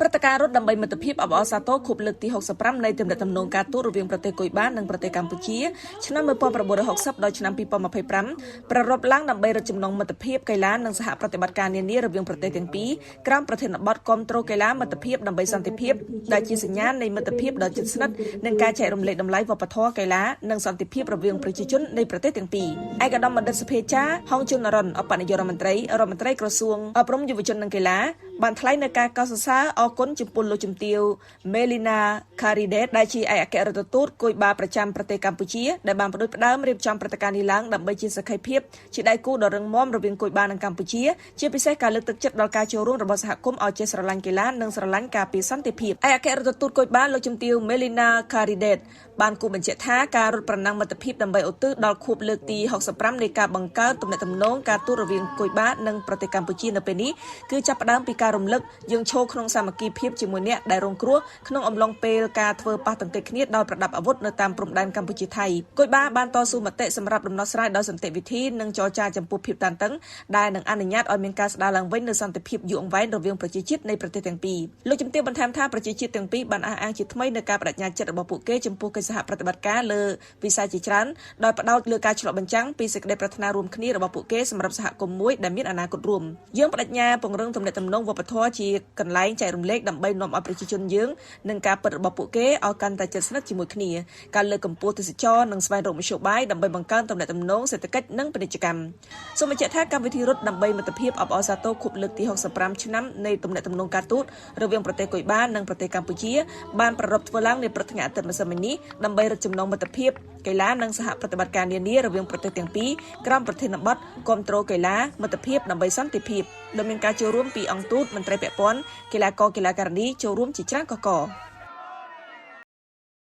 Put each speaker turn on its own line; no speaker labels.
ព្រឹត្តិការណ៍រត់ដើម្បីមិត្តភាពអបអរសាទរខួបលើកទី65នៃទំនាក់ទំនងការទូតរវាងប្រទេសកុយបានិងប្រទេសកម្ពុជាឆ្នាំ1960ដល់ឆ្នាំ2025ប្រារព្ធឡើងដើម្បីរឹតចំណងមិត្តភាពកីឡានិងសហប្រតិបត្តិការនានារវាងប្រទេសទាំងពីរក្រោមប្រធានបទគាំទ្រកីឡាមិត្តភាពដើម្បីសន្តិភាពដែលជាសញ្ញាណនៃមិត្តភាពដ៏ជិតស្និទ្ធនិងការចែករំលែកតម្លៃវប្បធម៌កីឡានិងសន្តិភាពរវាងប្រជាជននៃប្រទេសទាំងពីរឯកឧត្តមបណ្ឌិតសុភាចារហុងជុនរិនអបនាយករដ្ឋមន្ត្រីក្រសួងអប់រំយុវជននិងកីឡាបានថ្លែងនៅការកោតសរសើរអគុណចំពោះលោកជំទាវ Melina Caridet ដែលជាឯកអគ្គរដ្ឋទូតគុយបាប្រចាំប្រទេសកម្ពុជាដែលបានផ្ដួចផ្ដើមរៀបចំព្រឹត្តិការណ៍នេះឡើងដើម្បីជាសក្ខីភាពជាដៃគូដ៏រឹងមាំរវាងគុយបានិងកម្ពុជាជាពិសេសការលើកទឹកចិត្តដល់ការចូលរួមរបស់សហគមន៍ឲ្យចេះស្រឡាញ់កីឡានិងស្រឡាញ់ការពារសន្តិភាពឯកអគ្គរដ្ឋទូតគុយបាលោកជំទាវ Melina Caridet បានគូបញ្ជាក់ថាការរត់ប្រណាំងមិត្តភាពដើម្បីឧទ្ទិសដល់ខួបលើកទី65នៃការបង្កើតទំនាក់ទំនងការទូតរវាងគុយបានិងប្រទេសកម្ពុជានៅពេលនេះគឺចាប់ផ្ដើមពីការរំលឹកយើងឈរក្នុងសាមគ្គីភាពជាមួយអ្នកដែលរងគ្រោះក្នុងអំឡុងពេលការធ្វើប៉ះទង្គិចគ្នាដោយប្រដាប់អាវុធនៅតាមព្រំដែនកម្ពុជាថៃគុយបាបានតស៊ូមតិសម្រាប់ដំណោះស្រាយដោយសន្តិវិធីនិងចរចាចំពោះភាពតានតឹងដែលនឹងអនុញ្ញាតឲ្យមានការស្ដារឡើងវិញនូវសន្តិភាពយូរអង្វែងរវាងប្រជាជាតិនៃប្រទេសទាំងពីរលោកជំទាវបន្ថែមថាប្រជាជាតិទាំងពីរបានអះអាងជាថ្មីនៅការបដិញ្ញាចិត្តរបស់ពួកគេចំពោះកិច្ចសហប្រតិបត្តិការលើវិស័យជាច្រើនដោយផ្ដោតលើការឆ្លុះបញ្ចាំងពីសេចក្តីប្រាថ្នារួមគ្នារបស់ពួកគេសម្រាប់សហគមន៍មួយដែលមានអនាគតរួមយើងបដិញ្ញាពង្រឹងទំនាក់ទំនងវប្បធម៌ជាកន្លែងចែករំលែកដើម្បីនាំឲ្យប្រជាជនយើងនិងការពិតរបស់ពួកគេឲ្យកាន់តែជិតស្និទ្ធជាមួយគ្នាការលើកកម្ពស់ទេសចរនិងស្វែងរកមធ្យោបាយដើម្បីបង្កើនទំនាក់ទំនងសេដ្ឋកិច្ចនិងពាណិជ្ជកម្មសូមបញ្ជាក់ថាកម្មវិធីរត់ដើម្បីមិត្តភាពអបអរសាទរខួបលើកទី65ឆ្នាំនៃទំនាក់ទំនងការទូតរវាងប្រទេសកុយបានិងប្រទេសកម្ពុជាបានប្រារព្ធធ្វើឡើងនៅព្រឹកថ្ងៃអាទិត្យម្សិលមិញនេះដើម្បីរឹតចំណងមិត្តភាពកីឡានិងសហប្រតិបត្តិការនានារវាងប្រទេសទាំងពីរក្រោមប្រធានបទគាំទ្រកីឡាមិត្តភាពដើម្បីសន្តិភាពដោយមានការចូលរួមពីអង្គទូតមន្ត្រីពាក់ព័ន្ធកីឡាករកីឡាការិនីចូលរួមជាច្រើនកក